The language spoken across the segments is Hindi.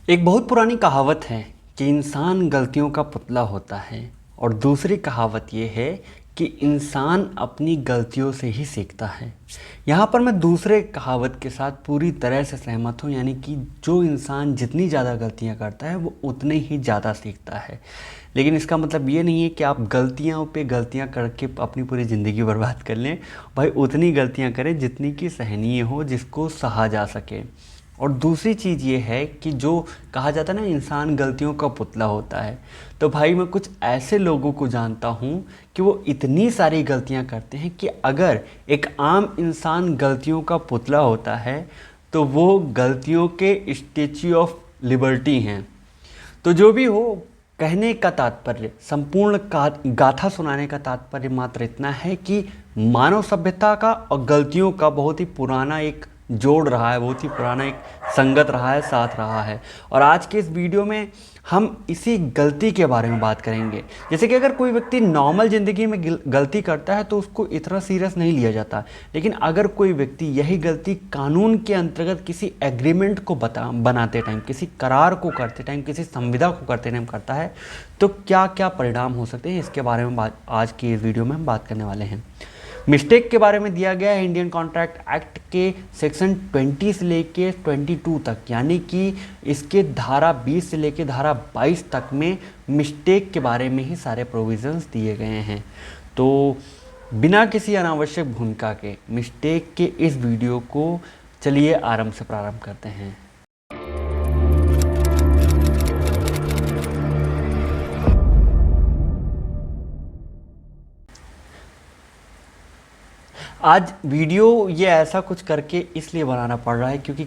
एक बहुत पुरानी कहावत है कि इंसान गलतियों का पुतला होता है और दूसरी कहावत ये है कि इंसान अपनी गलतियों से ही सीखता है। यहाँ पर मैं दूसरे कहावत के साथ पूरी तरह से सहमत हूँ, यानी कि जो इंसान जितनी ज़्यादा गलतियाँ करता है वो उतने ही ज़्यादा सीखता है। लेकिन इसका मतलब ये नहीं है कि आप गलतियों पे गलतियाँ करके अपनी पूरी ज़िंदगी बर्बाद कर लें। भाई उतनी गलतियाँ करें जितनी कि सहनीय हो, जिसको सहा जा सके। और दूसरी चीज़ ये है कि जो कहा जाता है ना, इंसान गलतियों का पुतला होता है, तो भाई मैं कुछ ऐसे लोगों को जानता हूँ कि वो इतनी सारी गलतियाँ करते हैं कि अगर एक आम इंसान गलतियों का पुतला होता है तो वो गलतियों के स्टैच्यू ऑफ लिबर्टी हैं। तो जो भी हो, कहने का तात्पर्य, संपूर्ण गाथा सुनाने का तात्पर्य मात्र इतना है कि मानव सभ्यता का और गलतियों का बहुत ही पुराना एक जोड़ रहा है, बहुत ही पुराना एक संगत रहा है, साथ रहा है। और आज के इस वीडियो में हम इसी गलती के बारे में बात करेंगे। जैसे कि अगर कोई व्यक्ति नॉर्मल ज़िंदगी में गलती करता है तो उसको इतना सीरियस नहीं लिया जाता, लेकिन अगर कोई व्यक्ति यही गलती कानून के अंतर्गत किसी एग्रीमेंट को बनाते टाइम, किसी करार को करते टाइम, किसी संविदा को करते टाइम करता है, तो क्या क्या परिणाम हो सकते हैं, इसके बारे में आज की इस वीडियो में हम बात करने वाले हैं। मिस्टेक के बारे में दिया गया है इंडियन कॉन्ट्रैक्ट एक्ट के सेक्शन 20 से लेके 22 तक, यानी कि इसके धारा 20 से लेके धारा 22 तक में मिस्टेक के बारे में ही सारे प्रोविजंस दिए गए हैं। तो बिना किसी अनावश्यक भूमिका के मिस्टेक के इस वीडियो को चलिए आरंभ से प्रारंभ करते हैं। आज वीडियो ये ऐसा कुछ करके इसलिए बनाना पड़ रहा है क्योंकि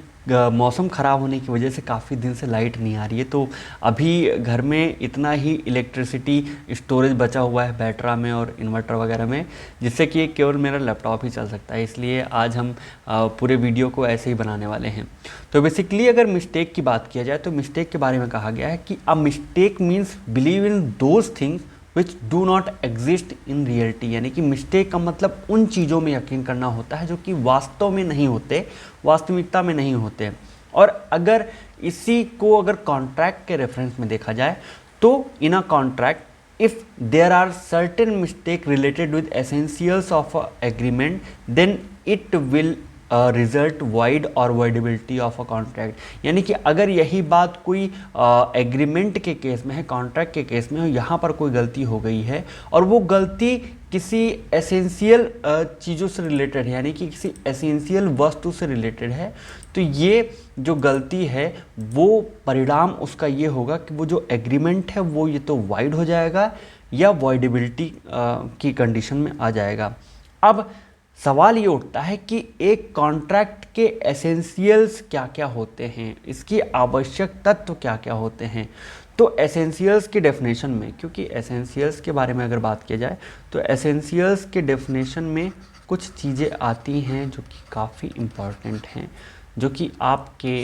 मौसम ख़राब होने की वजह से काफ़ी दिन से लाइट नहीं आ रही है। तो अभी घर में इतना ही इलेक्ट्रिसिटी स्टोरेज बचा हुआ है बैटरा में और इन्वर्टर वगैरह में, जिससे कि केवल मेरा लैपटॉप ही चल सकता है। इसलिए आज हम पूरे वीडियो को ऐसे ही बनाने वाले हैं। तो बेसिकली अगर मिस्टेक की बात किया जाए तो मिस्टेक के बारे में कहा गया है कि a mistake means believe in those things which do not exist in reality, यानी कि मिस्टेक का मतलब उन चीज़ों में यकीन करना होता है जो कि वास्तव में नहीं होते, वास्तविकता में नहीं होते। और अगर इसी को अगर कॉन्ट्रैक्ट के रेफरेंस में देखा जाए तो in a contract if there are certain mistake related with essentials of a agreement then it will result void और वाइडेबिलिटी ऑफ अ कॉन्ट्रैक्ट, यानी कि अगर यही बात कोई एग्रीमेंट के केस में है, कॉन्ट्रैक्ट के केस में, यहाँ पर कोई गलती हो गई है और वो गलती किसी एसेंशियल चीज़ों से रिलेटेड है, यानी कि किसी एसेंशियल वस्तु से रिलेटेड है, तो ये जो गलती है वो परिणाम उसका ये होगा कि वो जो एग्रीमेंट है वो ये तो वाइड हो जाएगा या वाइडेबिलिटी की कंडीशन में आ जाएगा। अब सवाल ये उठता है कि एक कॉन्ट्रैक्ट के एसेंशियल्स क्या क्या होते हैं, इसकी आवश्यक तत्व क्या क्या होते हैं। तो एसेंशियल्स की डेफिनेशन में, क्योंकि एसेंशियल्स के बारे में अगर बात किया जाए तो एसेंशियल्स के डेफिनेशन में कुछ चीज़ें आती हैं जो कि काफ़ी इम्पॉर्टेंट हैं, जो कि आपके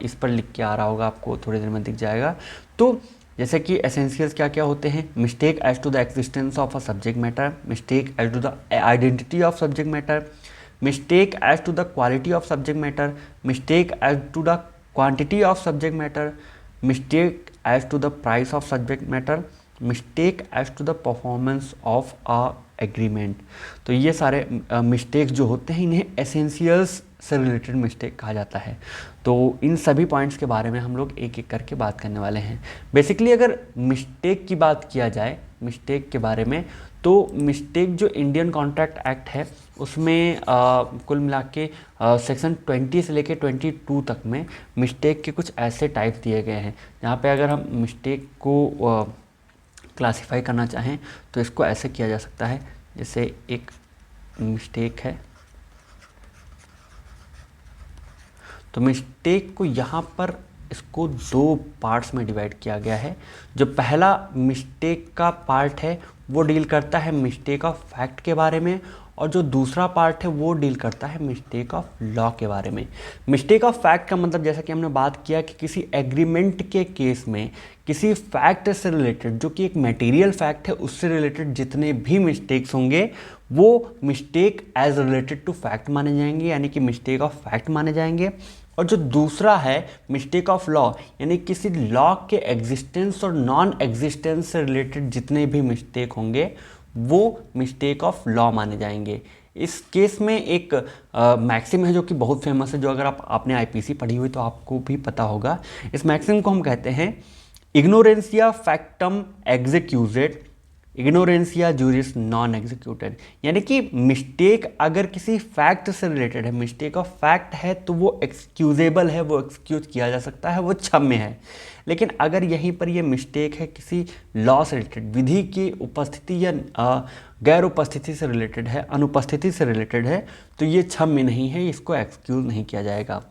इस पर लिख के आ रहा होगा, आपको थोड़ी देर में दिख जाएगा। तो जैसे कि एसेंशियल्स क्या क्या होते हैं: mistake as to the existence of a subject matter, mistake as to the identity of subject matter, mistake as to the quality of subject matter, mistake as to the quantity of subject matter, mistake as to the price of subject matter, mistake as to the performance of a agreement. तो ये सारे मिस्टेक्स जो होते हैं इन्हें एसेंशियल्स से रिलेटेड मिस्टेक कहा जाता है। तो इन सभी पॉइंट्स के बारे में हम लोग एक एक करके बात करने वाले हैं। बेसिकली अगर मिस्टेक की बात किया जाए, मिस्टेक के बारे में, तो मिस्टेक जो इंडियन कॉन्ट्रैक्ट एक्ट है उसमें कुल मिला के सेक्शन 20 से लेके 22 तक में मिस्टेक के कुछ ऐसे टाइप दिए गए हैं, जहाँ पे अगर हम मिस्टेक को क्लासिफाई करना चाहें तो इसको ऐसे किया जा सकता है। जैसे एक मिस्टेक है, तो मिस्टेक को यहाँ पर इसको दो पार्ट्स में डिवाइड किया गया है। जो पहला मिस्टेक का पार्ट है वो डील करता है मिस्टेक ऑफ फैक्ट के बारे में, और जो दूसरा पार्ट है वो डील करता है मिस्टेक ऑफ लॉ के बारे में। मिस्टेक ऑफ फैक्ट का मतलब, जैसा कि हमने बात किया कि किसी एग्रीमेंट के केस में किसी फैक्ट से रिलेटेड, जो कि एक मटेरियल फैक्ट है, उससे रिलेटेड जितने भी मिस्टेक्स होंगे वो mistake as related to fact माने जाएंगे, यानी कि मिस्टेक ऑफ फैक्ट माने जाएंगे। और जो दूसरा है मिस्टेक ऑफ लॉ, यानी किसी लॉ के एग्जिस्टेंस और नॉन एग्जिस्टेंस से रिलेटेड जितने भी मिस्टेक होंगे वो मिस्टेक ऑफ लॉ माने जाएंगे। इस केस में एक मैक्सिम है जो कि बहुत फेमस है, जो अगर आपने आईपीसी पढ़ी हुई तो आपको भी पता होगा। इस मैक्सिम को हम कहते हैं इग्नोरेंसिया फैक्टम एग्जीक्यूटेड, इग्नोरेंसिया जूरिस नॉन एग्जीक्यूटेड। यानी कि मिस्टेक अगर किसी फैक्ट से रिलेटेड है, मिस्टेक ऑफ फैक्ट है, तो वो एक्सक्यूजेबल है, वो एक्सक्यूज किया जा सकता है, वो क्षम्य है। लेकिन अगर यहीं पर ये मिस्टेक है किसी लॉ से रिलेटेड, विधि की उपस्थिति या गैर उपस्थिति से रिलेटेड है, अनुपस्थिति से रिलेटेड है, तो ये क्षम्य नहीं है, इसको एक्सक्यूज नहीं किया जाएगा।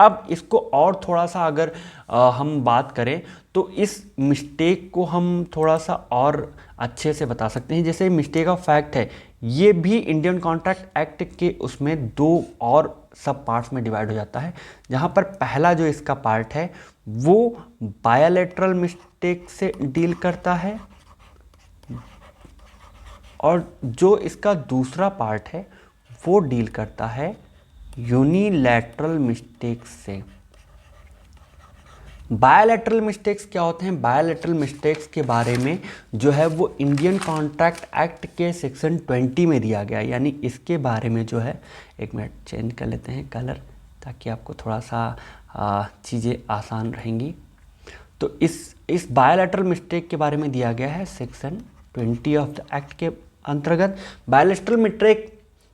अब इसको और थोड़ा सा अगर हम बात करें तो इस मिस्टेक को हम थोड़ा सा और अच्छे से बता सकते हैं। जैसे मिस्टेक ऑफ फैक्ट है, ये भी इंडियन कॉन्ट्रैक्ट एक्ट के उसमें दो और सब पार्ट्स में डिवाइड हो जाता है, जहाँ पर पहला जो इसका पार्ट है वो बायलैटरल मिस्टेक से डील करता है, और जो इसका दूसरा पार्ट है वो डील करता है यूनिलैटरल मिस्टेक्स से। बायलैटरल मिस्टेक्स क्या होते हैं? बायलैटरल मिस्टेक्स के बारे में जो है वो इंडियन कॉन्ट्रैक्ट एक्ट के सेक्शन 20 में दिया गया है। यानी इसके बारे में जो है, एक मिनट चेंज कर लेते हैं कलर ताकि आपको थोड़ा सा चीज़ें आसान रहेंगी। तो इस बायलैटरल मिस्टेक के बारे में दिया गया है सेक्शन 20 ऑफ द एक्ट के अंतर्गत।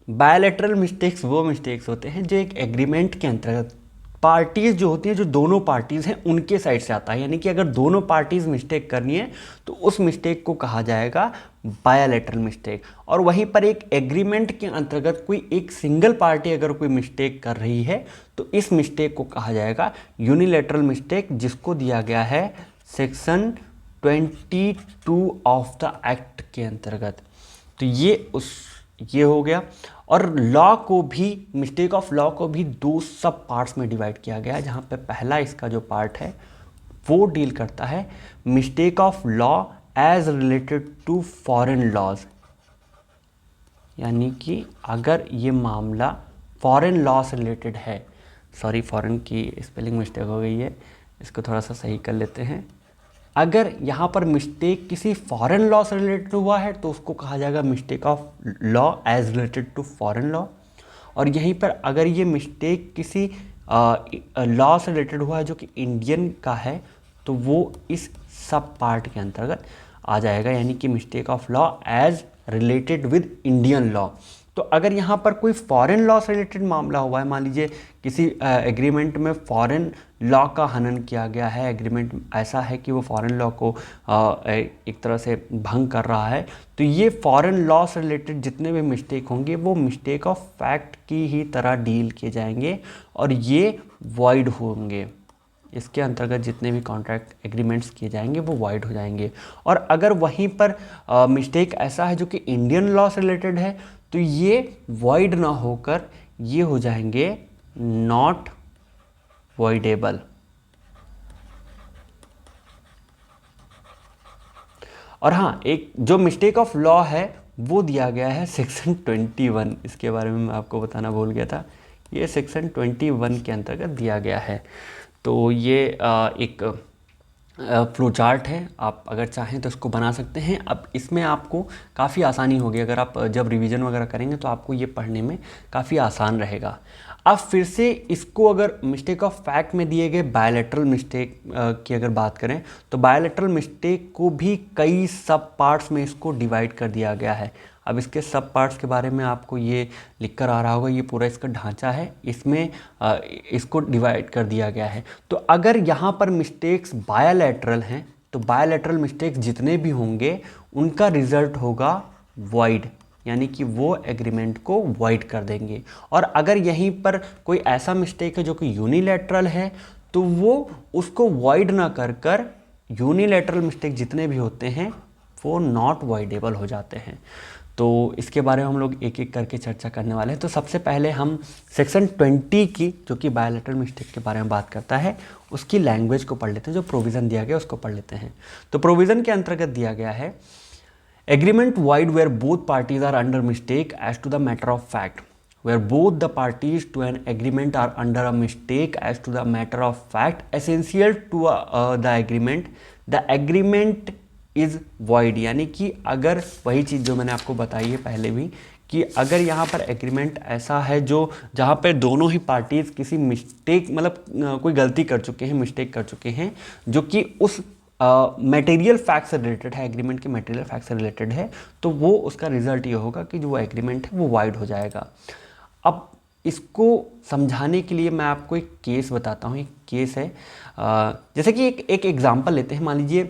बायलैटरल मिस्टेक्स वो मिस्टेक्स होते हैं जो एक एग्रीमेंट के अंतर्गत पार्टीज़ जो होती हैं, जो दोनों पार्टीज़ हैं उनके साइड से आता है। यानी कि अगर दोनों पार्टीज़ मिस्टेक करनी है तो उस मिस्टेक को कहा जाएगा बायलैटरल मिस्टेक। और वहीं पर एक एग्रीमेंट के अंतर्गत कोई एक सिंगल पार्टी अगर कोई मिस्टेक कर रही है तो इस मिस्टेक को कहा जाएगा यूनिलैटरल मिस्टेक, जिसको दिया गया है सेक्शन 22 ऑफ द एक्ट के अंतर्गत। तो ये हो गया। और लॉ को भी, मिस्टेक ऑफ लॉ को भी दो सब पार्ट्स में डिवाइड किया गया है, जहाँ पे पहला इसका जो पार्ट है वो डील करता है mistake of law as related to foreign laws. यानी कि अगर ये मामला फॉरेन लॉ से रिलेटेड है, सॉरी फॉरेन की स्पेलिंग मिस्टेक हो गई है, इसको थोड़ा सा सही कर लेते हैं। अगर यहाँ पर मिस्टेक किसी फॉरेन लॉ से रिलेटेड हुआ है तो उसको कहा जाएगा mistake of law as related to foreign law. और यहीं पर अगर ये मिस्टेक किसी लॉ से रिलेटेड हुआ है जो कि इंडियन का है तो वो इस सब पार्ट के अंतर्गत आ जाएगा, यानी कि mistake of law as related with Indian law. तो अगर यहाँ पर कोई फॉरेन लॉ से रिलेटेड मामला हुआ है, मान लीजिए किसी एग्रीमेंट में फॉरेन लॉ का हनन किया गया है, एग्रीमेंट ऐसा है कि वो फॉरेन लॉ को एक तरह से भंग कर रहा है, तो ये फॉरेन लॉ से रिलेटेड जितने भी मिस्टेक होंगे वो मिस्टेक ऑफ फैक्ट की ही तरह डील किए जाएंगे और ये वॉइड होंगे। इसके अंतर्गत जितने भी कॉन्ट्रैक्ट एग्रीमेंट्स किए जाएंगे वो वॉइड हो जाएंगे। और अगर वहीं पर मिस्टेक ऐसा है जो कि इंडियन लॉ से रिलेटेड है तो ये वॉइड ना होकर ये हो जाएंगे नॉट वॉइडेबल। और हाँ, एक जो मिस्टेक ऑफ लॉ है वो दिया गया है सेक्शन 21, इसके बारे में मैं आपको बताना भूल गया था, ये सेक्शन 21 के अंतर्गत दिया गया है। तो ये एक फ्लो चार्ट है, आप अगर चाहें तो इसको बना सकते हैं। अब इसमें आपको काफ़ी आसानी होगी, अगर आप जब रिवीजन वगैरह करेंगे तो आपको ये पढ़ने में काफ़ी आसान रहेगा। अब फिर से इसको अगर मिस्टेक ऑफ फैक्ट में दिए गए बायलैटरल मिस्टेक की अगर बात करें तो बायलैटरल मिस्टेक को भी कई सब पार्ट्स में इसको डिवाइड कर दिया गया है। अब इसके सब पार्ट्स के बारे में आपको ये लिख कर आ रहा होगा, ये पूरा इसका ढांचा है, इसमें इसको डिवाइड कर दिया गया है। तो अगर यहाँ पर मिस्टेक्स बायलैटरल हैं तो बायलैटरल मिस्टेक्स जितने भी होंगे उनका रिजल्ट होगा वॉइड, यानी कि वो एग्रीमेंट को वॉइड कर देंगे। और अगर यहीं पर कोई ऐसा मिस्टेक है जो कि यूनिलैटरल है तो वो उसको वॉइड ना कर यूनिलैटरल मिस्टेक जितने भी होते हैं वो नॉट वॉइडेबल हो जाते हैं। तो इसके बारे में हम लोग एक एक करके चर्चा करने वाले हैं। तो सबसे पहले हम सेक्शन 20 की, जो कि बायलैटरल मिस्टेक के बारे में बात करता है, उसकी लैंग्वेज को पढ़ लेते हैं, जो प्रोविज़न दिया गया उसको पढ़ लेते हैं। तो प्रोविज़न के अंतर्गत दिया गया है agreement void where both parties are under mistake as to the matter of fact where both the parties to an agreement are under a mistake as to the matter of fact essential to the agreement is void। यानी कि अगर वही चीज़ जो मैंने आपको बताई है पहले भी कि अगर यहाँ पर एग्रीमेंट ऐसा है जो जहाँ पर दोनों ही पार्टीज किसी मिस्टेक मतलब कोई गलती कर चुके हैं, मिस्टेक कर चुके हैं, जो कि उस मटेरियल फैक्ट से रिलेटेड है, एग्रीमेंट के मटेरियल फैक्ट से रिलेटेड है, तो वो उसका रिजल्ट ये होगा कि जो वो एग्रीमेंट है वो वाइड हो जाएगा। अब इसको समझाने के लिए मैं आपको एक केस बताता हूँ। एक केस है जैसे कि एक एग्जांपल लेते हैं। मान लीजिए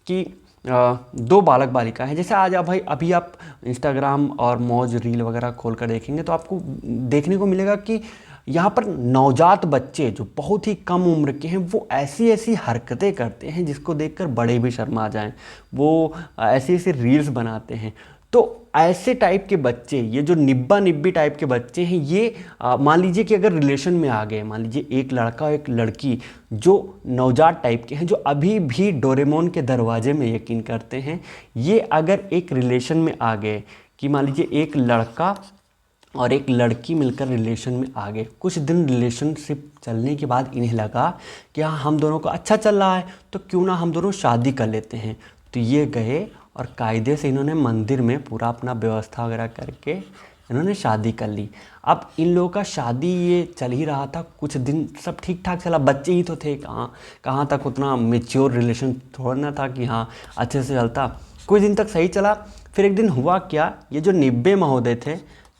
कि दो बालक बालिका हैं। जैसे आज आप भाई अभी आप इंस्टाग्राम और मौज रील वगैरह खोल कर देखेंगे तो आपको देखने को मिलेगा कि यहाँ पर नवजात बच्चे जो बहुत ही कम उम्र के हैं वो ऐसी ऐसी हरकतें करते हैं जिसको देखकर बड़े भी शर्मा जाएं। वो ऐसी ऐसी रील्स बनाते हैं। तो ऐसे टाइप के बच्चे, ये जो निब्बा निब्बी टाइप के बच्चे हैं, ये मान लीजिए कि अगर रिलेशन में आ गए, मान लीजिए एक लड़का और एक लड़की जो नवजात टाइप के हैं, जो अभी भी डोरेमोन के दरवाजे में यकीन करते हैं, ये अगर एक रिलेशन में आ गए कि मान लीजिए एक लड़का और एक लड़की मिलकर रिलेशन में आ गए, कुछ दिन रिलेशनशिप चलने के बाद इन्हें लगा कि हाँ हम दोनों का अच्छा चल रहा है तो क्यों ना हम दोनों शादी कर लेते हैं। तो ये गए और कायदे से इन्होंने मंदिर में पूरा अपना व्यवस्था वगैरह करके इन्होंने शादी कर ली। अब इन लोगों का शादी ये चल ही रहा था, कुछ दिन सब ठीक ठाक चला, बच्चे ही तो थे, कहाँ तक उतना मेच्योर रिलेशन थोड़ा ना था कि हाँ अच्छे से चलता। कुछ दिन तक सही चला, फिर एक दिन हुआ क्या, ये जो निब्बे महोदय थे,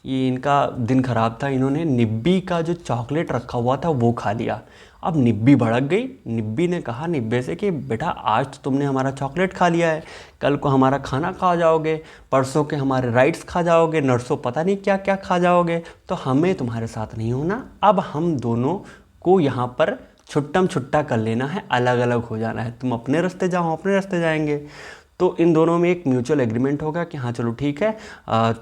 ये इनका दिन ख़राब था, इन्होंने निब्बी का जो चॉकलेट रखा हुआ था वो खा लिया। अब निब्बी भड़क गई। निब्बी ने कहा निब्बे से कि बेटा आज तो तुमने हमारा चॉकलेट खा लिया है, कल को हमारा खाना खा जाओगे, परसों के हमारे राइट्स खा जाओगे, नरसों पता नहीं क्या क्या खा जाओगे, तो हमें तुम्हारे साथ नहीं होना। अब हम दोनों को यहाँ पर छुट्टम छुट्टा कर लेना है, अलग अलग हो जाना है, तुम अपने रास्ते जाओ, हम अपने रास्ते जाएंगे। तो इन दोनों में एक म्यूचुअल एग्रीमेंट होगा कि हाँ चलो ठीक है,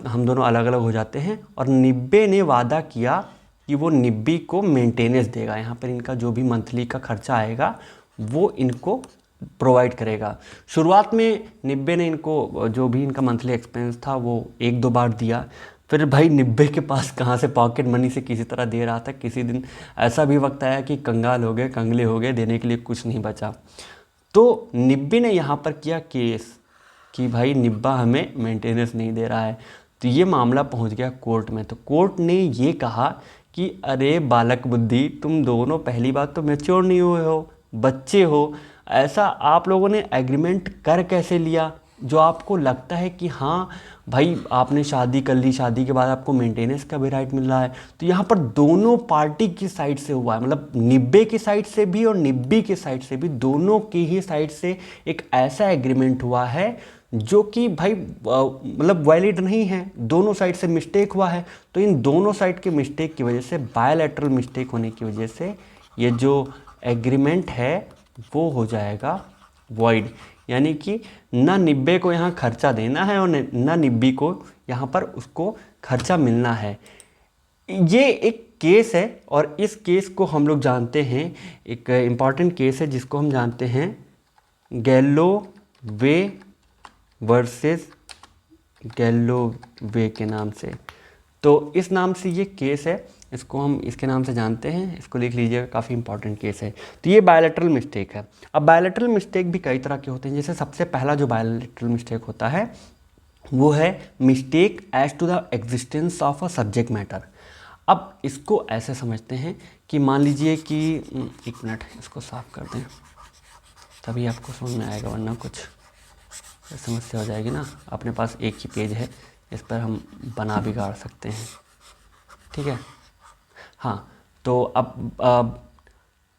हम दोनों अलग अलग हो जाते हैं। और निब्बे ने वादा किया कि वो निब्बी को मेंटेनेंस देगा, यहाँ पर इनका जो भी मंथली का खर्चा आएगा वो इनको प्रोवाइड करेगा। शुरुआत में निब्बे ने इनको जो भी इनका मंथली एक्सपेंस था वो एक दो बार दिया, फिर भाई निब्बे के पास कहाँ से पॉकेट मनी से किसी तरह दे रहा था। किसी दिन ऐसा भी वक्त आया कि कंगाल हो गए, कंगले हो गए, देने के लिए कुछ नहीं बचा। तो निब्बी ने यहाँ पर किया केस कि भाई निब्बा हमें मेंटेनेंस नहीं दे रहा है। तो ये मामला पहुँच गया कोर्ट में। तो कोर्ट ने ये कहा कि अरे बालक बुद्धि, तुम दोनों पहली बात तो मैच्योर नहीं हुए हो, बच्चे हो, ऐसा आप लोगों ने एग्रीमेंट कर कैसे लिया जो आपको लगता है कि हाँ भाई आपने शादी कर ली, शादी के बाद आपको मेंटेनेंस का भी राइट मिल रहा है। तो यहाँ पर दोनों पार्टी की साइड से हुआ है, मतलब निब्बे की साइड से भी और निब्बी की साइड से भी, दोनों की ही साइड से एक ऐसा एग्रीमेंट हुआ है जो कि भाई मतलब वैलिड नहीं है, दोनों साइड से मिस्टेक हुआ है। तो इन दोनों साइड के मिस्टेक की वजह से, बायलैटरल मिस्टेक होने की वजह से ये जो एग्रीमेंट है वो हो जाएगा वॉइड। यानी कि ना निब्बे को यहाँ खर्चा देना है और ना निब्बी को यहाँ पर उसको खर्चा मिलना है। ये एक केस है और इस केस को हम लोग जानते हैं, एक इम्पॉर्टेंट केस है जिसको हम जानते हैं गैलोवे वर्सेस गैलोवे के नाम से। तो इस नाम से ये केस है, इसको हम इसके नाम से जानते हैं, इसको लिख लीजिएगा, काफ़ी इंपॉर्टेंट केस है। तो ये बायलैटरल मिस्टेक है। अब बायलैटरल मिस्टेक भी कई तरह के होते हैं। जैसे सबसे पहला जो बायलैटरल मिस्टेक होता है वो है mistake as to the existence of a subject matter. अब इसको ऐसे समझते हैं कि मान लीजिए कि एक मिनट इसको साफ कर दें तभी आपको समझ में आएगा, वरना कुछ समस्या हो जाएगी ना। अपने पास एक ही पेज है, इस पर हम बना बिगाड़ सकते हैं, ठीक है। हाँ, तो अब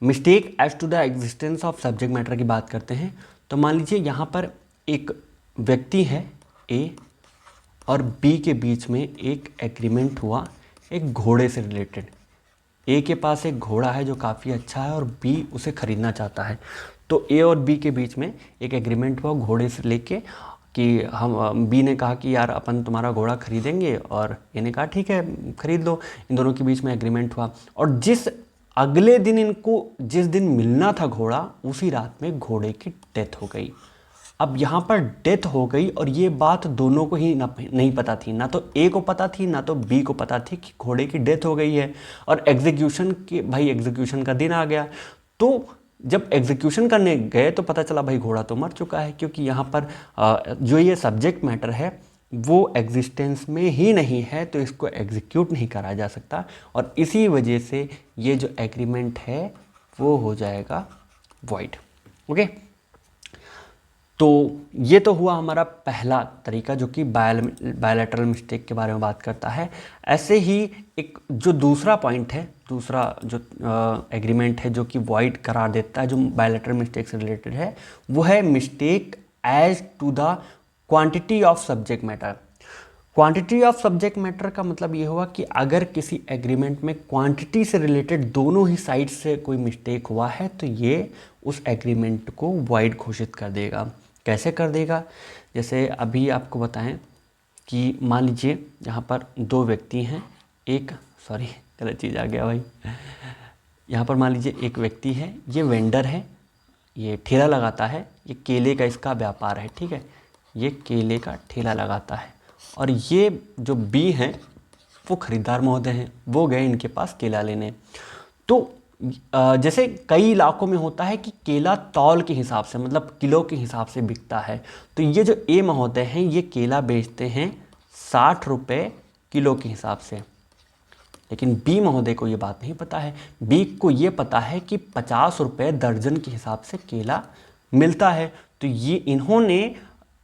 mistake as to the existence of subject matter की बात करते हैं। तो मान लीजिए यहाँ पर एक व्यक्ति है ए और बी के बीच में एक एग्रीमेंट हुआ एक घोड़े से रिलेटेड। ए के पास एक घोड़ा है जो काफ़ी अच्छा है और बी उसे ख़रीदना चाहता है। तो ए और बी के बीच में एक एग्रीमेंट हुआ घोड़े से लेके कि हम, बी ने कहा कि यार अपन तुम्हारा घोड़ा खरीदेंगे और ए ने कहा ठीक है खरीद लो। इन दोनों के बीच में एग्रीमेंट हुआ और अगले दिन इनको जिस दिन मिलना था घोड़ा, उसी रात में घोड़े की डेथ हो गई। अब यहाँ पर डेथ हो गई और ये बात दोनों को ही नहीं पता थी, ना तो ए को पता थी ना तो बी को पता थी कि घोड़े की डेथ हो गई है। और एग्जीक्यूशन का दिन आ गया। तो जब एग्जीक्यूशन करने गए तो पता चला भाई घोड़ा तो मर चुका है, क्योंकि यहाँ पर जो ये सब्जेक्ट मैटर है वो एग्जिस्टेंस में ही नहीं है, तो इसको एग्जीक्यूट नहीं करा जा सकता। और इसी वजह से ये जो एग्रीमेंट है वो हो जाएगा वॉइड। ओके, तो ये तो हुआ हमारा पहला तरीका जो कि बायलैटरल मिस्टेक के बारे में बात करता है। ऐसे ही एक जो दूसरा पॉइंट है, दूसरा जो एग्रीमेंट है जो कि वॉइड करार देता है, जो बायलैटरल मिस्टेक से रिलेटेड है, वो है mistake as to the quantity of subject matter. Quantity of subject matter का मतलब ये हुआ कि अगर किसी एग्रीमेंट में क्वांटिटी से रिलेटेड दोनों ही साइड से कोई मिस्टेक हुआ है तो ये उस एग्रीमेंट को वॉइड घोषित कर देगा। कैसे कर देगा? जैसे अभी आपको बताएं कि मान लीजिए यहाँ पर दो व्यक्ति हैं, गलत चीज़ आ गया भाई। यहाँ पर मान लीजिए एक व्यक्ति है, ये वेंडर है, ये ठेला लगाता है, ये केले का इसका व्यापार है, ठीक है, ये केले का ठेला लगाता है। और ये जो बी हैं वो खरीदार महोदय हैं, वो गए इनके पास केला लेने। तो जैसे कई इलाकों में होता है कि केला तौल के हिसाब से, मतलब किलो के हिसाब से बिकता है। तो ये जो ए महोदय हैं ये केला बेचते हैं 60 रुपये किलो के हिसाब से, लेकिन बी महोदय को ये बात नहीं पता है। बी को ये पता है कि 50 रुपये दर्जन के हिसाब से केला मिलता है। तो ये इन्होंने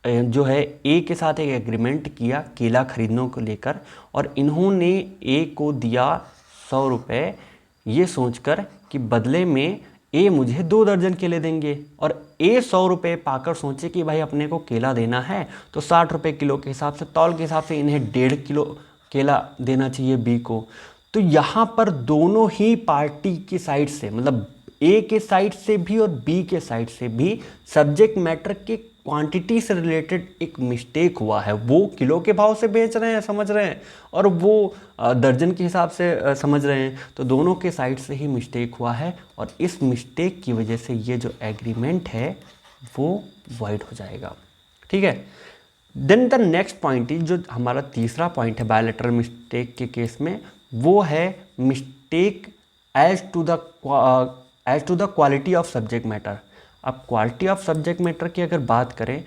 जो है ए के साथ एक एग्रीमेंट किया केला खरीदने को लेकर, और इन्होंने ए को दिया 100 रुपये, ये सोचकर कि बदले में ए मुझे 2 दर्जन केले देंगे। और ए 100 रुपये पाकर सोचे कि भाई अपने को केला देना है तो 60 रुपये किलो के हिसाब से, तौल के हिसाब से इन्हें 1.5 किलो केला देना चाहिए बी को। तो यहाँ पर दोनों ही पार्टी की साइड से, मतलब ए के साइड से भी और बी के साइड से भी सब्जेक्ट मैटर के क्वांटिटी से रिलेटेड एक मिस्टेक हुआ है। वो किलो के भाव से बेच रहे हैं, समझ रहे हैं, और वो दर्जन के हिसाब से समझ रहे हैं। तो दोनों के साइड से ही मिस्टेक हुआ है, और इस मिस्टेक की वजह से ये जो एग्रीमेंट है वो वॉइड हो जाएगा। ठीक है। Then the next point is, जो हमारा तीसरा पॉइंट है बायलैटरल मिस्टेक के केस में, वो है mistake as to the quality of subject matter. अब क्वालिटी ऑफ सब्जेक्ट मैटर की अगर बात करें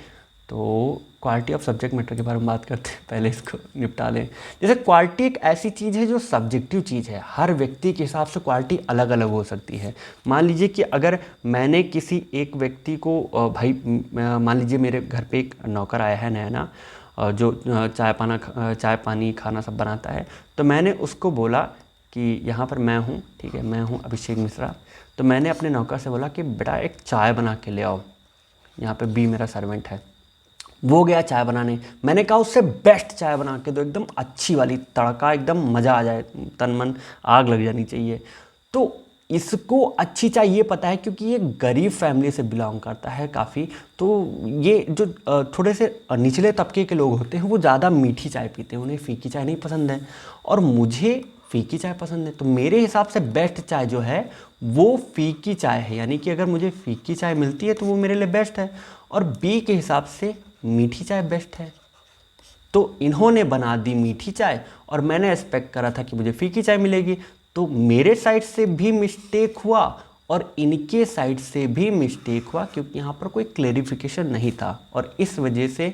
तो क्वालिटी ऑफ सब्जेक्ट मैटर के बारे में बात करते हैं, पहले इसको निपटा लें। जैसे क्वालिटी एक ऐसी चीज़ है जो सब्जेक्टिव चीज़ है, हर व्यक्ति के हिसाब से क्वालिटी अलग अलग हो सकती है। मान लीजिए कि अगर मैंने किसी एक व्यक्ति को मान लीजिए मेरे घर पे एक नौकर आया है नया ना, जो चाय पानी खाना सब बनाता है, तो मैंने उसको बोला कि यहाँ पर मैं हूँ, ठीक है, मैं हूँ अभिषेक मिश्रा। तो मैंने अपने नौकर से बोला कि बेटा एक चाय बना के ले आओ, यहाँ पे बी मेरा सर्वेंट है। वो गया चाय बनाने, मैंने कहा उससे बेस्ट चाय बना के दो, एकदम अच्छी वाली, तड़का एकदम मज़ा आ जाए, तन मन आग लग जानी चाहिए। तो इसको अच्छी चाय ये पता है क्योंकि ये गरीब फैमिली से बिलोंग करता है काफ़ी। तो ये जो थोड़े से निचले तबके के लोग होते हैं वो ज़्यादा मीठी चाय पीते हैं, उन्हें फीकी चाय नहीं पसंद है, और मुझे फीकी चाय पसंद है। तो मेरे हिसाब से बेस्ट चाय जो है वो फीकी चाय है, यानी कि अगर मुझे फीकी चाय मिलती है तो वो मेरे लिए बेस्ट है, और बी के हिसाब से मीठी चाय बेस्ट है। तो इन्होंने बना दी मीठी चाय और मैंने एक्सपेक्ट करा था कि मुझे फीकी चाय मिलेगी। तो मेरे साइड से भी मिस्टेक हुआ और इनके साइड से भी मिस्टेक हुआ, क्योंकि यहाँ पर कोई क्लेरिफिकेशन नहीं था, और इस वजह से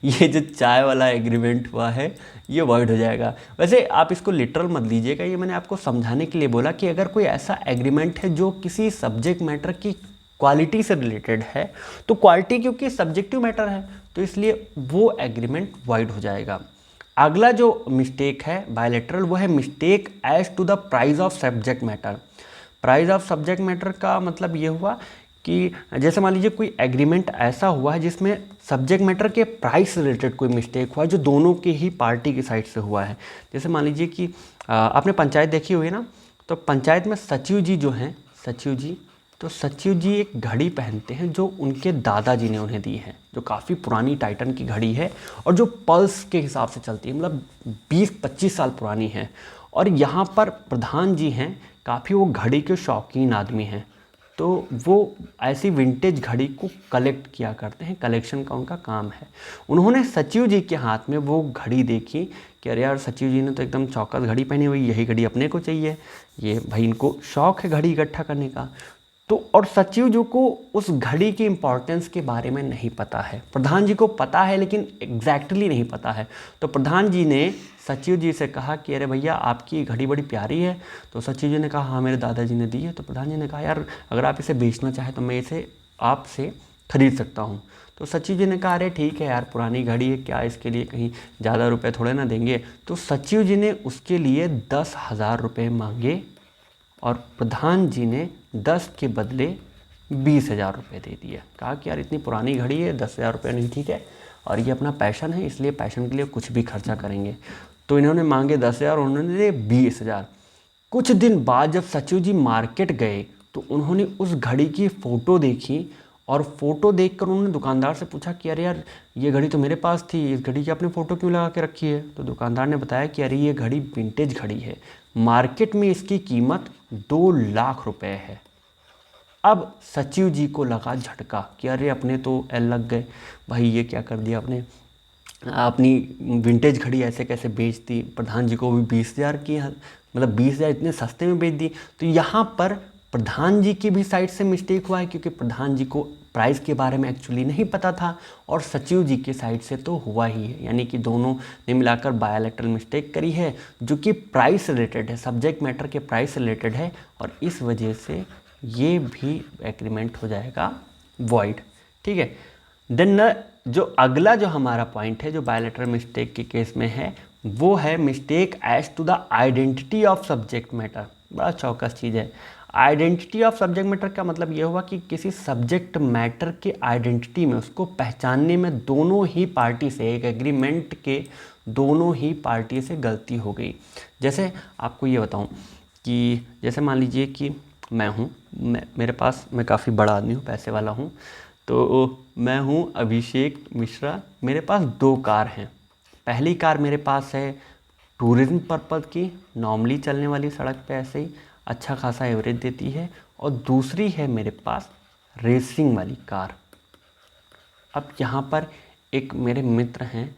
ये जो चाय वाला एग्रीमेंट हुआ है ये वॉइड हो जाएगा। वैसे आप इसको लिटरल मत लीजिएगा, ये मैंने आपको समझाने के लिए बोला कि अगर कोई ऐसा एग्रीमेंट है जो किसी सब्जेक्ट मैटर की क्वालिटी से रिलेटेड है, तो क्वालिटी क्योंकि सब्जेक्टिव मैटर है तो इसलिए वो एग्रीमेंट वॉइड हो जाएगा। अगला जो मिस्टेक है बायलैटरल, वो है mistake as to the price of subject matter. Price of subject matter का मतलब ये हुआ कि जैसे मान लीजिए कोई एग्रीमेंट ऐसा हुआ है जिसमें सब्जेक्ट मैटर के प्राइस से रिलेटेड कोई मिस्टेक हुआ है जो दोनों के ही पार्टी की साइड से हुआ है। जैसे मान लीजिए कि आपने पंचायत देखी हुई है ना, तो पंचायत में सचिव जी जो हैं, सचिव जी एक घड़ी पहनते हैं जो उनके दादाजी ने उन्हें दी है, जो काफ़ी पुरानी टाइटन की घड़ी है और जो पल्स के हिसाब से चलती है, मतलब 20-25 साल पुरानी है। और यहाँ पर प्रधान जी हैं, काफ़ी वो घड़ी के शौकीन आदमी हैं। तो वो ऐसी विंटेज घड़ी को कलेक्ट किया करते हैं, कलेक्शन का उनका काम है। उन्होंने सचिव जी के हाथ में वो घड़ी देखी कि अरे यार, सचिव जी ने तो एकदम चौकस घड़ी पहनी हुई, यही घड़ी अपने को चाहिए। ये भाई इनको शौक है घड़ी इकट्ठा करने का। तो और सचिव जी को उस घड़ी की इम्पोर्टेंस के बारे में नहीं पता है, प्रधान जी को पता है लेकिन एग्जैक्टली नहीं पता है। तो प्रधान जी ने सचिव जी से कहा कि अरे भैया, आपकी घड़ी बड़ी प्यारी है। तो सचिव जी ने कहा हाँ, मेरे दादाजी ने दी है। तो प्रधान जी ने कहा यार, अगर आप इसे बेचना चाहें तो मैं इसे आपसे खरीद सकता हूँ। तो सचिव जी ने कहा अरे ठीक है यार, पुरानी घड़ी है, क्या इसके लिए कहीं ज़्यादा रुपए थोड़े ना देंगे। तो सचिव जी ने उसके लिए 10,000 रुपये मांगे और प्रधान जी ने 10 के बदले 20,000 रुपये दे दिए। कहा कि यार, इतनी पुरानी घड़ी है, 10,000 रुपये नहीं ठीक है, और ये अपना पैशन है, इसलिए पैशन के लिए कुछ भी खर्चा करेंगे। तो इन्होंने मांगे 10,000, उन्होंने दिए 20,000। कुछ दिन बाद जब सचिव जी मार्केट गए तो उन्होंने उस घड़ी की फ़ोटो देखी, और फ़ोटो देखकर उन्होंने दुकानदार से पूछा कि अरे यार, ये घड़ी तो मेरे पास थी, इस घड़ी की आपने फ़ोटो क्यों लगा के रखी है। तो दुकानदार ने बताया कि अरे, ये घड़ी विंटेज घड़ी है, मार्केट में इसकी कीमत 2 लाख रुपए है। अब सचिव जी को लगा झटका कि अरे, अपने तो एल लग गए, भाई ये क्या कर दिया आपने, अपनी विंटेज घड़ी ऐसे कैसे बेच दी, प्रधान जी को भी 20,000 की, मतलब 20,000 इतने सस्ते में बेच दी। तो यहाँ पर प्रधान जी की भी साइड से मिस्टेक हुआ है, क्योंकि प्रधान जी को प्राइस के बारे में एक्चुअली नहीं पता था, और सचिव जी की साइड से तो हुआ ही है। यानी कि दोनों ने मिलाकर बायोलैटरल मिस्टेक करी है, जो कि प्राइस रिलेटेड है, सब्जेक्ट मैटर के प्राइस रिलेटेड है, और इस वजह से ये भी एग्रीमेंट हो जाएगा वॉइड। ठीक है। देन जो अगला जो हमारा पॉइंट है, जो बायोलैटरल मिस्टेक के केस में है, वो है mistake as to the identity of subject matter. बड़ा चौकस चीज़ है। आइडेंटिटी ऑफ सब्जेक्ट मैटर का मतलब ये हुआ कि किसी सब्जेक्ट मैटर के आइडेंटिटी में, उसको पहचानने में दोनों ही पार्टी से, एक एग्रीमेंट के दोनों ही पार्टी से गलती हो गई। जैसे आपको ये बताऊं कि जैसे मान लीजिए कि मैं हूँ, मेरे पास, मैं काफ़ी बड़ा आदमी हूँ, पैसे वाला हूँ, तो मैं हूँ अभिषेक मिश्रा, मेरे पास 2 कार हैं। पहली कार मेरे पास है टूरिज्म पर्पज़ की, नॉर्मली चलने वाली सड़क पे ऐसे ही अच्छा खासा एवरेज देती है, और दूसरी है मेरे पास रेसिंग वाली कार। अब यहाँ पर एक मेरे मित्र हैं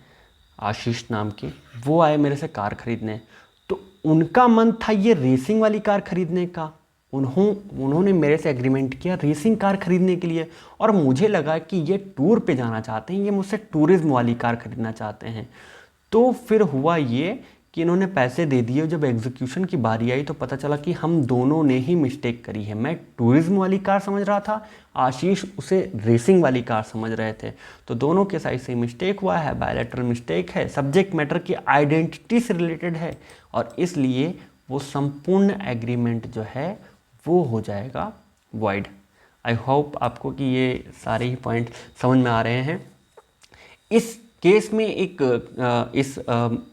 आशीष नाम के, वो आए मेरे से कार खरीदने। तो उनका मन था ये रेसिंग वाली कार खरीदने का, उन्होंने मेरे से एग्रीमेंट किया रेसिंग कार खरीदने के लिए, और मुझे लगा कि ये टूर पे जाना चाहते हैं, ये मुझसे टूरिज्म वाली कार खरीदना चाहते हैं। तो फिर हुआ ये कि इन्होंने पैसे दे दिए। जब एग्जीक्यूशन की बारी आई तो पता चला कि हम दोनों ने ही मिस्टेक करी है। मैं टूरिज्म वाली कार समझ रहा था, आशीष उसे रेसिंग वाली कार समझ रहे थे। तो दोनों के साइड से मिस्टेक हुआ है, बायोलैटरल मिस्टेक है, सब्जेक्ट मैटर की आइडेंटिटी से रिलेटेड है, और इसलिए वो संपूर्ण एग्रीमेंट जो है वो हो जाएगा वॉइड। आई होप आपको कि ये सारे ही पॉइंट समझ में आ रहे हैं। इस केस में इस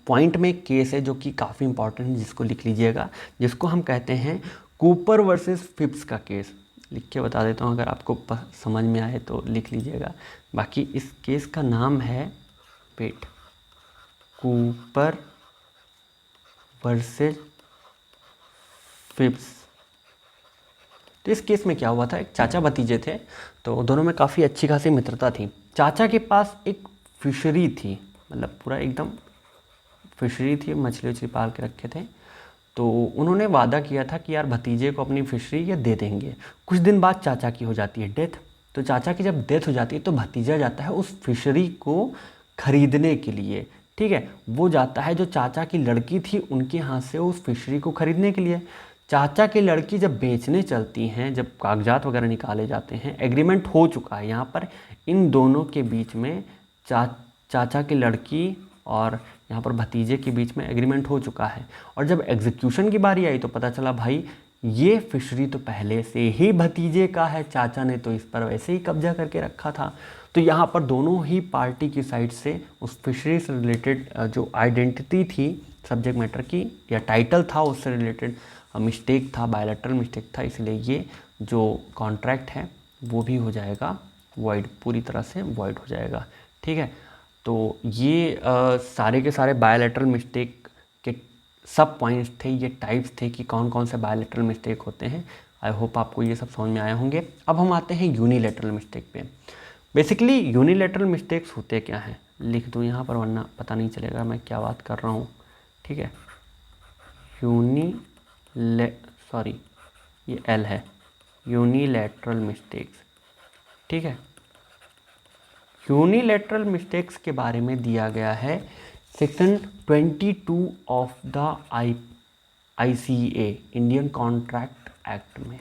पॉइंट में एक केस है जो कि काफ़ी इंपॉर्टेंट है, जिसको लिख लीजिएगा, जिसको हम कहते हैं कूपर वर्सेस फिप्स का केस। लिख के बता देता हूँ, अगर आपको समझ में आए तो लिख लीजिएगा। बाकी इस केस का नाम है वेट, कूपर वर्सेस फिप्स। तो इस केस में क्या हुआ था, एक चाचा भतीजे थे, तो दोनों में काफ़ी अच्छी खासी मित्रता थी। चाचा के पास एक फिशरी थी, मतलब पूरा एकदम फिशरी थी, मछली उछली पाल के रखे थे। तो उन्होंने वादा किया था कि यार भतीजे को अपनी फिशरी ये दे देंगे। कुछ दिन बाद चाचा की हो जाती है डेथ। तो चाचा की जब डेथ हो जाती है तो भतीजा जाता है उस फिशरी को खरीदने के लिए। ठीक है, वो जाता है जो चाचा की लड़की थी उनके हाथ से उस फिशरी को खरीदने के लिए। चाचा की लड़की जब बेचने चलती हैं, जब कागजात वगैरह निकाले जाते हैं, एग्रीमेंट हो चुका है यहाँ पर, इन दोनों के बीच में चाचा की लड़की और यहाँ पर भतीजे के बीच में एग्रीमेंट हो चुका है। और जब एग्जीक्यूशन की बारी आई तो पता चला भाई ये फिशरी तो पहले से ही भतीजे का है, चाचा ने तो इस पर वैसे ही कब्जा करके रखा था। तो यहाँ पर दोनों ही पार्टी की साइड से उस फिशरी से रिलेटेड जो आइडेंटिटी थी सब्जेक्ट मैटर की या टाइटल था उससे रिलेटेड मिस्टेक था, बायोलैटरल मिस्टेक था, इसलिए ये जो कॉन्ट्रैक्ट है वो भी हो जाएगा वॉइड, पूरी तरह से वॉइड हो जाएगा। ठीक है, तो ये सारे के सारे बायोलैटरल मिस्टेक के सब पॉइंट्स थे, ये टाइप्स थे कि कौन कौन से बायोलैटरल मिस्टेक होते हैं। आई होप आपको ये सब समझ में आए होंगे। अब हम आते हैं यूनिलैटरल मिस्टेक पे। बेसिकली यूनिलैटरल मिस्टेक्स होते क्या हैं, लिख दूँ यहाँ पर वरना पता नहीं चलेगा मैं क्या बात कर रहा हूँ, ठीक है। सॉरी ये एल है, यूनिलैटरल मिस्टेक्स, ठीक है। यूनिलैटरल मिस्टेक्स के बारे में दिया गया है section 22 of the ICA Indian contract act में।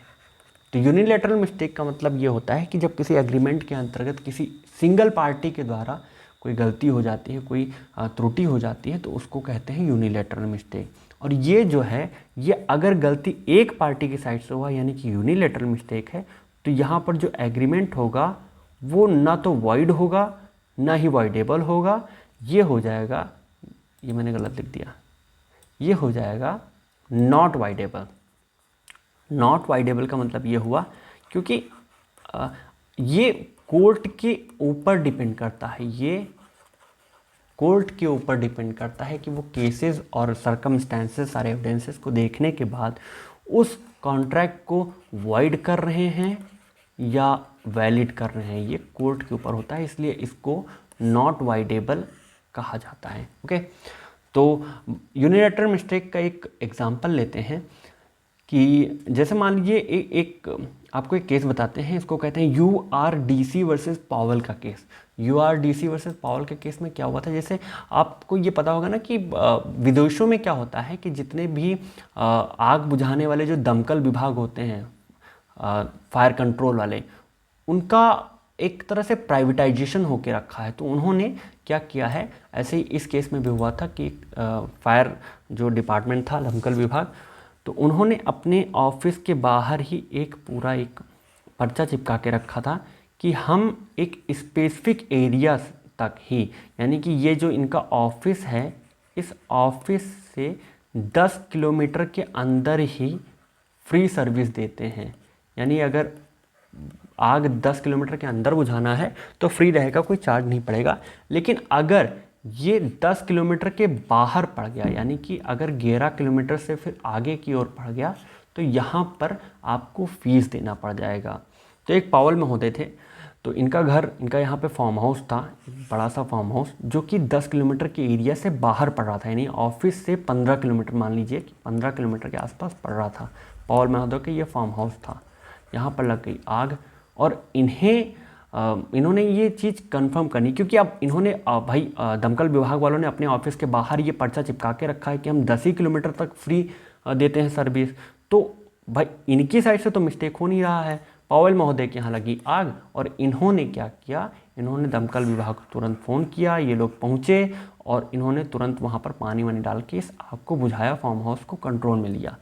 तो यूनिलैटरल मिस्टेक का मतलब ये होता है कि जब किसी एग्रीमेंट के अंतर्गत किसी सिंगल पार्टी के द्वारा कोई गलती हो जाती है, कोई त्रुटि हो जाती है, तो उसको कहते हैं यूनिलैटरल मिस्टेक। और ये जो है, ये अगर गलती एक पार्टी की साइड से हुआ यानी कि यूनिलैटरल मिस्टेक है, तो यहाँ पर जो एग्रीमेंट होगा वो ना तो वॉइड होगा ना ही वॉइडेबल होगा, ये हो जाएगा, ये मैंने गलत लिख दिया, ये हो जाएगा नॉट वाइडेबल। नॉट वाइडेबल का मतलब ये हुआ क्योंकि ये कोर्ट के ऊपर डिपेंड करता है, ये कोर्ट के ऊपर डिपेंड करता है कि वो केसेस और सर्कमस्टेंसेस, सारे एविडेंसेस को देखने के बाद उस कॉन्ट्रैक्ट को वॉइड कर रहे हैं या वैलिड कर रहे हैं, ये कोर्ट के ऊपर होता है, इसलिए इसको नॉट वाइडेबल कहा जाता है। ओके, तो यूनिलैटरल मिस्टेक का एक एग्जांपल लेते हैं कि जैसे मान लीजिए एक आपको एक केस बताते हैं, इसको कहते हैं URDC वर्सेस पावेल का केस। URDC वर्सेस पावेल के केस में क्या हुआ था, जैसे आपको ये पता होगा ना कि विदेशों में क्या होता है कि जितने भी आग बुझाने वाले जो दमकल विभाग होते हैं, फायर कंट्रोल वाले, उनका एक तरह से प्राइवेटाइजेशन होके रखा है। तो उन्होंने क्या किया है, ऐसे ही इस केस में भी हुआ था कि फायर जो डिपार्टमेंट था, दमकल विभाग, तो उन्होंने अपने ऑफिस के बाहर ही एक पूरा एक पर्चा चिपका के रखा था कि हम एक स्पेसिफिक एरिया तक ही, यानी कि ये जो इनका ऑफिस है, इस ऑफिस से 10 किलोमीटर के अंदर ही फ्री सर्विस देते हैं। यानी अगर आग 10 किलोमीटर के अंदर बुझाना है तो फ्री रहेगा, कोई चार्ज नहीं पड़ेगा। लेकिन अगर ये 10 किलोमीटर के बाहर पड़ गया, यानी कि अगर 11 किलोमीटर से फिर आगे की ओर पड़ गया, तो यहाँ पर आपको फीस देना पड़ जाएगा। तो एक पावेल महोदय थे, तो इनका यहाँ पे फार्म हाउस था, बड़ा सा फार्म हाउस, जो कि 10 किलोमीटर के एरिया से बाहर पड़ रहा था, यानी ऑफिस से 15 किलोमीटर, मान लीजिए कि 15 किलोमीटर के आसपास पड़ रहा था। पावेल महोदय का ये फार्म हाउस था, यहाँ पर लग गई आग और इन्होंने ये चीज़ कंफर्म करनी, क्योंकि अब इन्होंने दमकल विभाग वालों ने अपने ऑफिस के बाहर ये पर्चा चिपका के रखा है कि हम 10 ही किलोमीटर तक फ्री देते हैं सर्विस। तो भाई इनकी साइड से तो मिस्टेक हो नहीं रहा है, पावेल महोदय के यहाँ लगी आग और इन्होंने क्या किया, इन्होंने दमकल विभाग को तुरंत फ़ोन किया, ये लोग पहुँचे और इन्होंने तुरंत वहाँ पर पानी वानी डाल के इस आग को बुझाया, फार्म हाउस को कंट्रोल में लिया।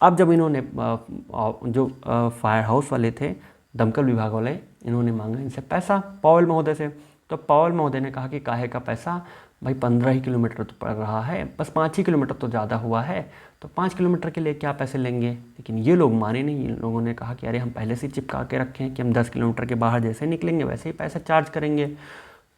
अब जब इन्होंने जो फायर हाउस वाले थे, दमकल विभाग वाले, इन्होंने मांगा इनसे पैसा पावेल महोदय से। तो पावेल महोदय ने कहा कि काहे का पैसा, भाई 15 ही किलोमीटर तो पड़ रहा है, बस 5 ही किलोमीटर तो ज़्यादा हुआ है, तो 5 किलोमीटर के लिए क्या पैसे लेंगे। लेकिन ये लोग माने नहीं, इन लोगों ने कहा कि अरे हम पहले से चिपका के रखे हैं कि हम 10 किलोमीटर के बाहर जैसे निकलेंगे वैसे ही पैसा चार्ज करेंगे।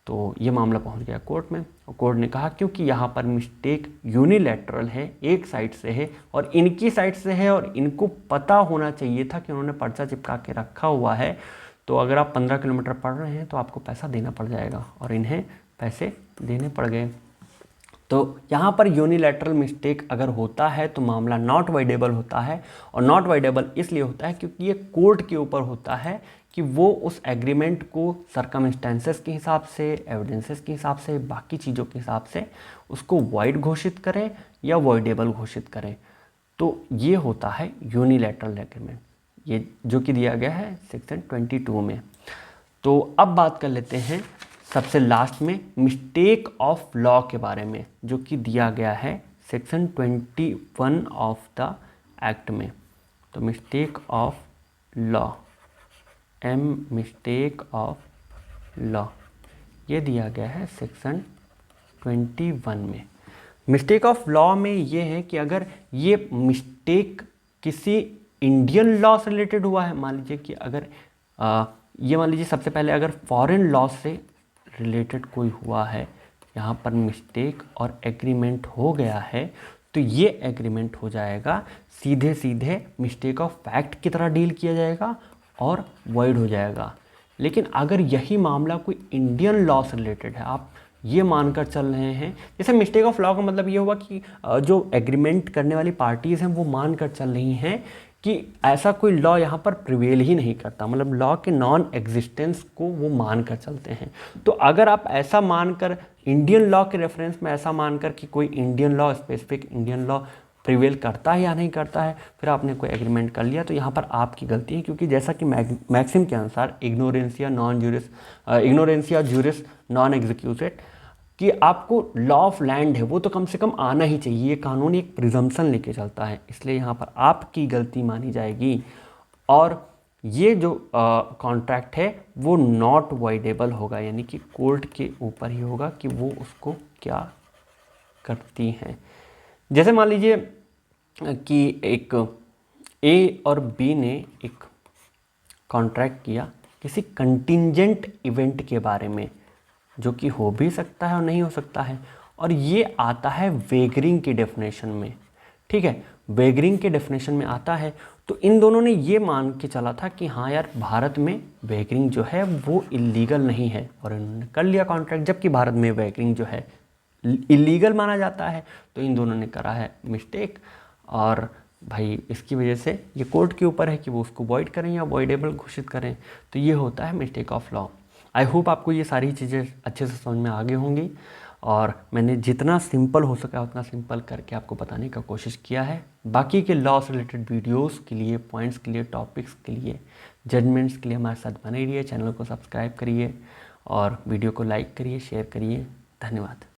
तो ये मामला पहुंच गया कोर्ट में और कोर्ट ने कहा क्योंकि यहाँ पर मिस्टेक यूनिलैटरल है, एक साइड से है और इनकी साइड से है और इनको पता होना चाहिए था कि उन्होंने पर्चा चिपका के रखा हुआ है, तो अगर आप 15 किलोमीटर पढ़ रहे हैं तो आपको पैसा देना पड़ जाएगा, और इन्हें पैसे देने पड़ गए। तो यहाँ पर यूनिलैटरल मिस्टेक अगर होता है तो मामला नॉट वाइडेबल होता है, और नॉट वाइडेबल इसलिए होता है क्योंकि ये कोर्ट के ऊपर होता है कि वो उस एग्रीमेंट को सर्कमस्टेंसेस के हिसाब से, एविडेंसेस के हिसाब से, बाकी चीज़ों के हिसाब से उसको वाइड घोषित करें या वॉइडेबल घोषित करें। तो ये होता है यूनिलैटरल एग्रीमेंट, ये जो कि दिया गया है सेक्शन 22 में। तो अब बात कर लेते हैं सबसे लास्ट में मिस्टेक ऑफ लॉ के बारे में, जो कि दिया गया है सेक्शन 21 ऑफ द एक्ट में। तो mistake of law, mistake of law, ये दिया गया है सेक्शन 21 में। मिस्टेक ऑफ लॉ में ये है कि अगर ये मिस्टेक किसी इंडियन लॉ से रिलेटेड हुआ है, मान लीजिए कि अगर ये मान लीजिए सबसे पहले अगर फॉरेन लॉ से रिलेटेड कोई हुआ है, यहाँ पर मिस्टेक और एग्रीमेंट हो गया है, तो ये एग्रीमेंट हो जाएगा, सीधे सीधे मिस्टेक ऑफ फैक्ट की तरह डील किया जाएगा और वॉइड हो जाएगा। लेकिन अगर यही मामला कोई इंडियन लॉ से रिलेटेड है, आप ये मानकर चल रहे हैं, जैसे मिस्टेक ऑफ लॉ का मतलब ये हुआ कि जो एग्रीमेंट करने वाली पार्टीज़ हैं वो मानकर चल रही हैं कि ऐसा कोई लॉ यहाँ पर प्रिवेल ही नहीं करता, मतलब लॉ के नॉन एग्जिस्टेंस को वो मानकर चलते हैं। तो अगर आप ऐसा मानकर इंडियन लॉ के रेफरेंस में ऐसा मानकर कि कोई Indian law, specific Indian law prevail करता है या नहीं करता है, फिर आपने कोई एग्रीमेंट कर लिया, तो यहाँ पर आपकी गलती है। क्योंकि जैसा कि मैक्सिम के अनुसार इग्नोरेंसिया जूरिस नॉन एग्जीक्यूटेड, कि आपको लॉ ऑफ लैंड है वो तो कम से कम आना ही चाहिए, ये कानून एक प्रिजम्पशन लेके चलता है, इसलिए यहाँ पर आपकी गलती मानी जाएगी और ये जो कॉन्ट्रैक्ट है वो नॉट वॉइडेबल होगा, यानी कि कोर्ट के ऊपर ही होगा कि वो उसको क्या करती हैं। जैसे मान लीजिए कि एक ए और बी ने एक कॉन्ट्रैक्ट किया किसी कंटिंजेंट इवेंट के बारे में, जो कि हो भी सकता है और नहीं हो सकता है, और ये आता है वेगरिंग की डेफिनेशन में। ठीक है, वेगरिंग के डेफिनेशन में आता है। तो इन दोनों ने ये मान के चला था कि हाँ यार, भारत में वेगरिंग जो है वो इलीगल नहीं है, और इन्होंने कर लिया कॉन्ट्रैक्ट, जबकि भारत में वेगरिंग जो है इलीगल माना जाता है। तो इन दोनों ने करा है मिस्टेक, और भाई इसकी वजह से ये कोर्ट के ऊपर है कि वो उसको वॉइड करें या वॉइडेबल घोषित करें। तो ये होता है mistake of law. I hope आपको ये सारी चीज़ें अच्छे से समझ में आ गई होंगी, और मैंने जितना सिंपल हो सका उतना सिंपल करके आपको बताने का कोशिश किया है। बाकी के लॉ से रिलेटेड वीडियोस के लिए, पॉइंट्स के लिए, टॉपिक्स के लिए, जजमेंट्स के लिए हमारे साथ बने रहिए। चैनल को सब्सक्राइब करिए और वीडियो को लाइक करिए, शेयर करिए। धन्यवाद।